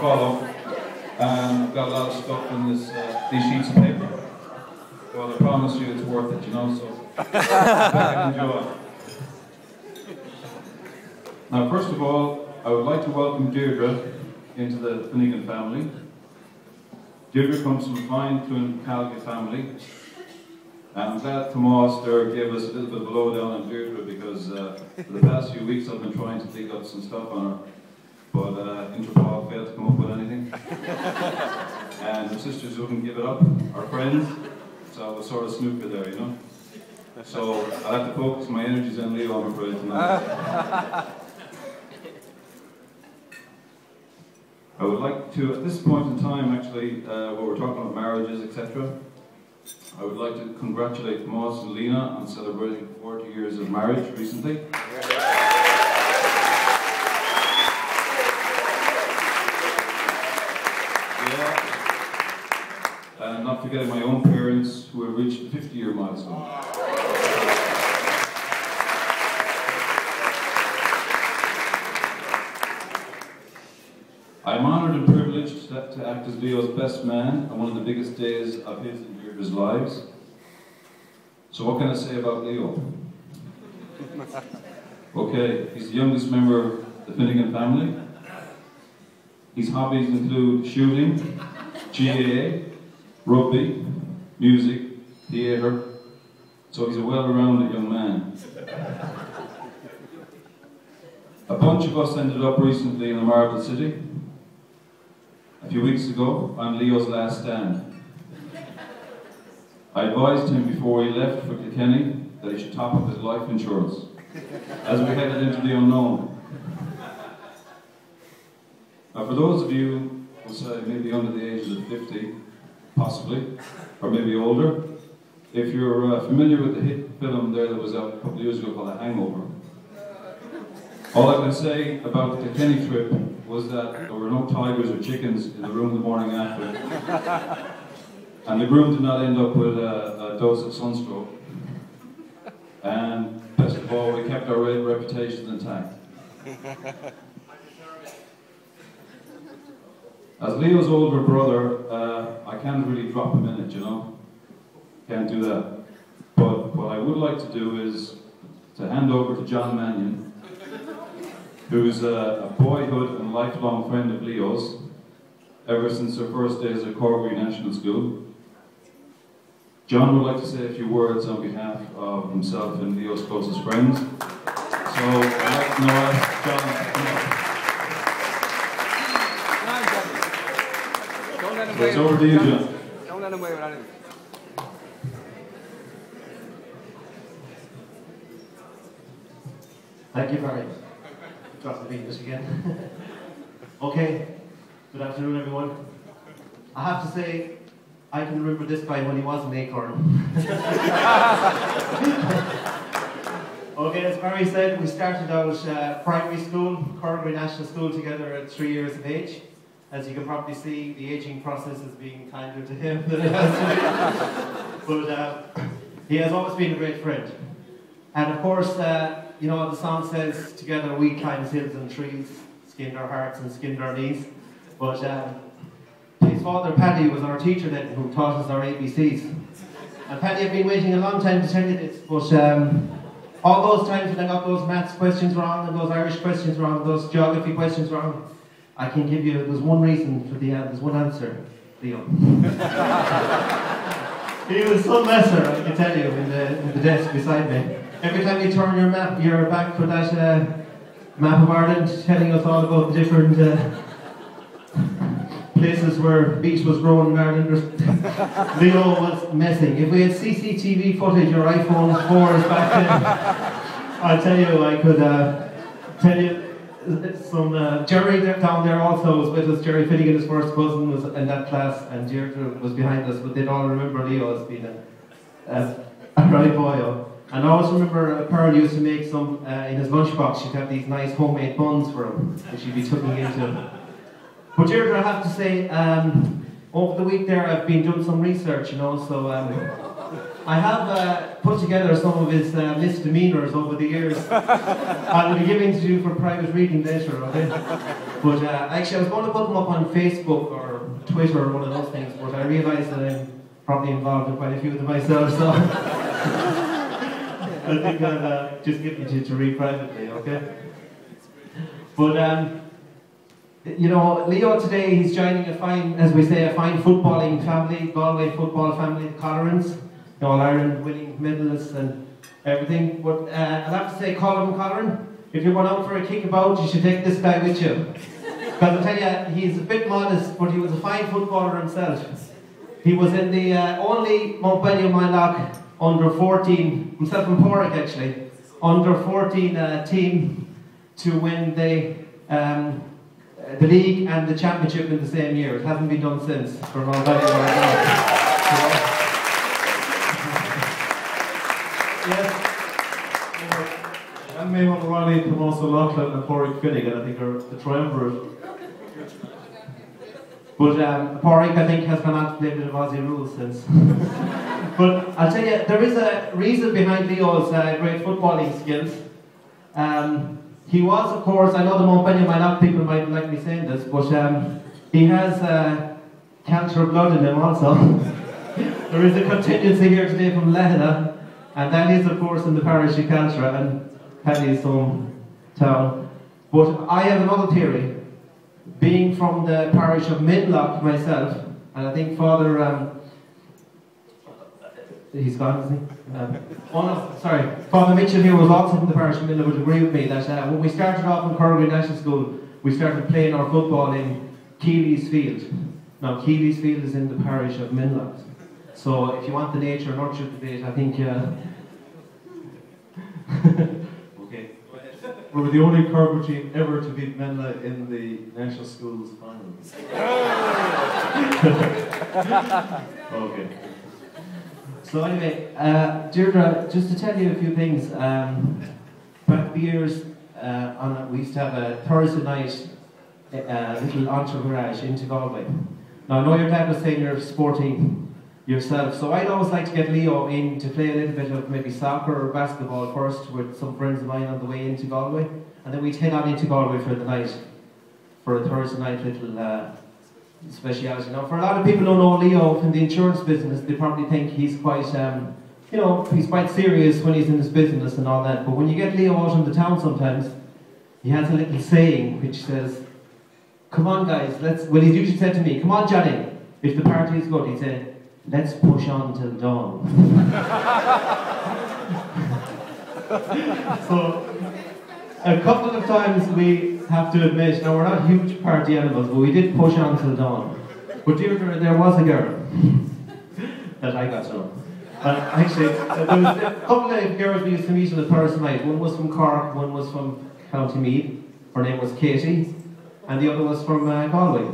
follow. I've got a lot of stuff in this, these sheets of paper. Well, I promise you it's worth it, you know, so enjoy. Now, first of all, I would like to welcome Deirdre into the Finnegan family. Deirdre comes from a fine Cloncailge family. And I'm glad Tomas there gave us a little bit of a lowdown on Deirdre because for the past few weeks I've been trying to dig up some stuff on her, but Interpol failed to come up with anything. And her sisters wouldn't give it up, our friends, so I was sort of snooker there, you know. So I'll have to focus my energies on Leo, I'm afraid, tonight. I would like to, at this point in time, actually, where we're talking about marriages, etc., I would like to congratulate Tomas and Lena on celebrating 40 years of marriage recently. Yeah. And not forgetting my own parents who have reached the 50-year milestone. I am honoured and privileged to act as Leo's best man on one of the biggest days of his and Deirdre's lives. So what can I say about Leo? Okay, he's the youngest member of the Finnegan family. His hobbies include shooting, GAA, rugby, music, theatre, so he's a well-rounded young man. A bunch of us ended up recently in the Marble City. A few weeks ago, on Leo's last stand. I advised him before he left for Kilkenny that he should top up his life insurance, as we headed into the unknown. Now for those of you who say maybe under the age of 50, possibly, or maybe older, if you're familiar with the hit film there that was out a couple of years ago called The Hangover, all I can say about the Kilkenny trip was that there were no tigers or chickens in the room the morning after. And the groom did not end up with a dose of sunstroke. And best of all, we kept our reputations intact. As Leo's older brother, I can't really drop him in it, you know? Can't do that. But what I would like to do is to hand over to John Mannion, who's a boyhood and lifelong friend of Leo's, ever since their first days at Corkery National School. John would like to say a few words on behalf of himself and Leo's closest friends. So I'd like to ask John to come up. Don't let him So it's over to you, John. Don't let him away with anything. Thank you, Barry. Dropped the English again. Okay, good afternoon everyone. I have to say, I can remember this guy when he was an acorn. Okay, as Barry said, we started out primary school, Corkery National School together at 3 years of age. As you can probably see, the aging process is being kinder to him than it has to me. But he has always been a great friend. And of course, you know what the song says, together we climbed hills and trees, skinned our hearts and skinned our knees. But his father, Paddy, was our teacher then, who taught us our ABCs. And Paddy, I've been waiting a long time to tell you this, but all those times when I got those maths questions wrong, and those Irish questions wrong, those geography questions wrong, I can give you, there's one reason for there's one answer, Leo. He was some messer, I can tell you, in the desk beside me. Every time you turn your back for that map of Ireland, telling us all about the different places where beach was grown in Ireland, Leo was messing. If we had CCTV footage or iPhone 4s back then, I'll tell you, I could tell you some. Jerry down there also was with us. Jerry Finnegan, his first cousin, was in that class, and Deirdre was behind us, but they'd all remember Leo as being a right boy. And I always remember Pearl used to make some, in his lunchbox, she'd have these nice homemade buns for him, that she'd be tucking into. But Deirdre, I have to say, over the week there I've been doing some research, you know, so I have put together some of his misdemeanors over the years. I'll be giving to you for private reading later, okay? But actually, I was going to put them up on Facebook or Twitter or one of those things, but I realised that I'm probably involved in quite a few of them myself, so I think I'll just give them to read privately, okay? But you know, Leo today, he's joining a fine, as we say, a fine footballing family, Galway football family, the Collorans, All-Ireland winning medalists and everything. But I'll have to say, Colin Colleran, if you're going out for a kickabout, you should take this guy with you. Because I'll tell you, he's a bit modest, but he was a fine footballer himself. He was in the only Montpellier Mylock under 14, himself and Porrick actually, under 14 team to win the league and the championship in the same year. It hasn't been done since for Montpellier Mylock. Yes. And Mahon Riley, Tomas O'Loughlin and Porrick Finnegan, I think are the triumvirate. But Porrick, I think, has gone on to play a bit of Aussie rules since. But I'll tell you, there is a reason behind Leo's great footballing skills. He was, of course, I know the Montpellier Mylock people might like me saying this, but he has Celtic blood in him also. There is a contingency here today from Lehena, and that is, of course, in the parish of Caltra and Paddy's hometown. But I have another theory. Being from the parish of Minlock myself, and I think Father, he's gone, isn't he? Oh no, sorry. Father Mitchell here was also from the parish of Minlock, would agree with me that when we started off in Corrigan National School, we started playing our football in Keely's Field. Now, Keely's Field is in the parish of Minlock. So, if you want the nature nurture debate, I think. Okay. We were the only Cork team ever to beat Menla in the National Schools finals. Okay. So anyway, Deirdre, just to tell you a few things. Back the years, we used to have a Thursday night little entourage into Galway. Now I know your dad was saying you're sporting yourself, so I'd always like to get Leo in to play a little bit of maybe soccer or basketball first with some friends of mine on the way into Galway, and then we'd head on into Galway for the night, for a Thursday night little speciality. Now, for a lot of people who know Leo in the insurance business, they probably think he's quite, you know, he's quite serious when he's in his business and all that. But when you get Leo out in the town sometimes, he has a little saying which says, "Come on, guys, let's." Well, he usually said to me, "Come on, Johnny, if the party is good," he'd say, "Let's push on till dawn." So, a couple of times we have to admit, now we're not huge party animals, but we did push on till dawn. But Deirdre, there was a girl that I got to know. And actually, there was a couple of girls we used to meet on the Thursday night. One was from Cork, one was from County Meath. Her name was Katie, and the other was from Galway.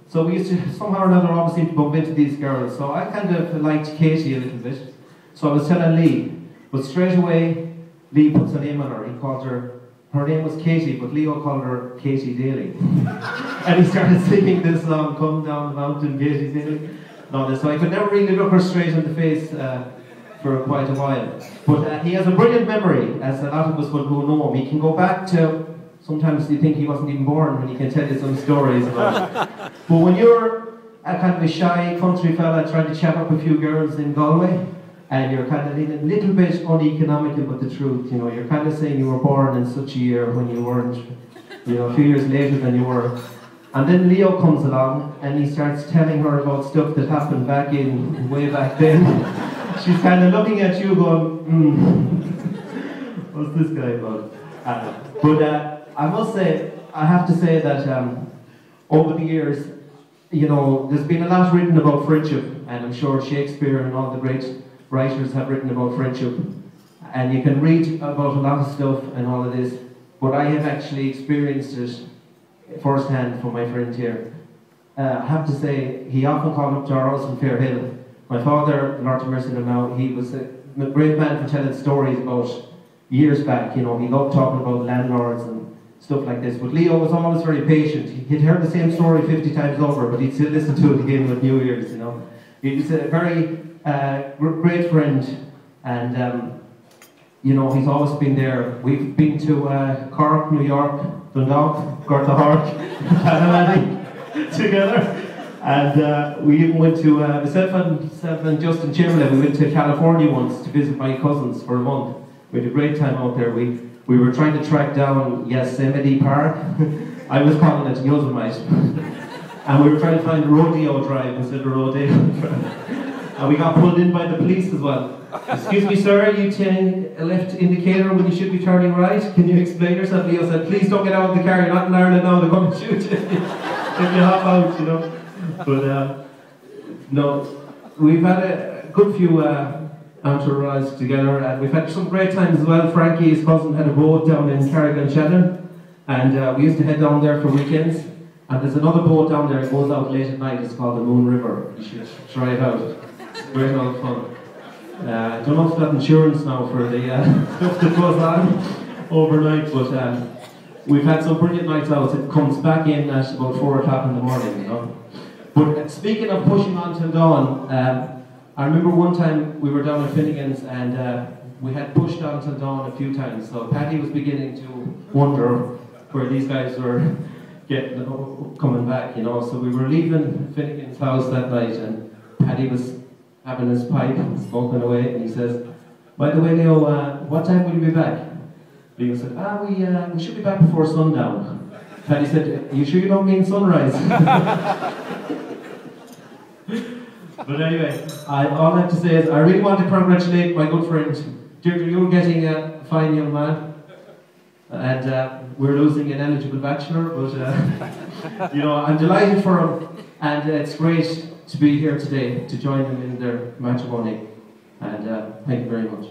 So we used to, somehow or another, always seem to bump into these girls. So I kind of liked Katie a little bit. So I was telling Lee, but straight away, Lee puts a name on her. He called her name was Katie, but Leo called her Katie Daly. And he started singing this song, "Come Down the Mountain, Katie Daly." So I could never really look her straight in the face for quite a while. But he has a brilliant memory, as a lot of us who know him. He can go back to, sometimes you think he wasn't even born when he can tell you some stories about it. But when you're a kind of a shy country fella trying to chat up a few girls in Galway, and you're kind of a little bit uneconomical, but the truth, you know, you're kind of saying you were born in such a year when you weren't, you know, a few years later than you were. And then Leo comes along and he starts telling her about stuff that happened way back then. She's kind of looking at you going, what's this guy about? But I must say, I have to say that over the years, you know, there's been a lot written about friendship, and I'm sure Shakespeare and all the great writers have written about friendship, and you can read about a lot of stuff and all of this, but I have actually experienced it firsthand from my friend here. I have to say, he often called up to our house in Fairhill. My father, the Lord have mercy on him now, he was a great man for telling stories about years back. You know, he loved talking about landlords and stuff like this, but Leo was always very patient. He'd heard the same story 50 times over, but he'd still listen to it again with New Year's, you know. He was a very great friend And you know, he's always been there. We've been to Cork, New York, Dundalk, Gortahork, Panamadi together. And we even went to, myself and Justin Chamberlain, we went to California once to visit my cousins for a month. We had a great time out there. We were trying to track down Yosemite Park. I was calling it Yosemite. And we were trying to find Rodeo Drive instead of Rodeo Drive. And we got pulled in by the police as well. Excuse me, sir, you turning a left indicator when you should be turning right? Can you explain yourself? Leo said, please don't get out of the car, you're not in Ireland now, they're going to shoot you if you hop out, you know. But, no, we've had a good few entourage together, and we've had some great times as well. Frankie, his cousin, had a boat down in Carrigan-Shannon, and we used to head down there for weekends. And there's another boat down there that goes out late at night, it's called the Moon River. You should try it out. It's great old fun. I don't know if they've got insurance now for the stuff that goes on overnight, but we've had some brilliant nights out. It comes back in at about 4 o'clock in the morning, you know. But speaking of pushing on till dawn, I remember one time we were down at Finnegan's and we had pushed on till dawn a few times. So Paddy was beginning to wonder where these guys were coming back, you know. So we were leaving Finnegan's house that night, and Paddy was having his pipe and smoking away, and he says, by the way, Leo, what time will you be back? Leo said, we should be back before sundown. Paddy said, are you sure you don't mean sunrise? But anyway, all I have to say is I really want to congratulate my good friend Deirdre. You're getting a fine young man, and we're losing an eligible bachelor, but you know, I'm delighted for him, and it's great to be here today to join them in their matrimony, and thank you very much.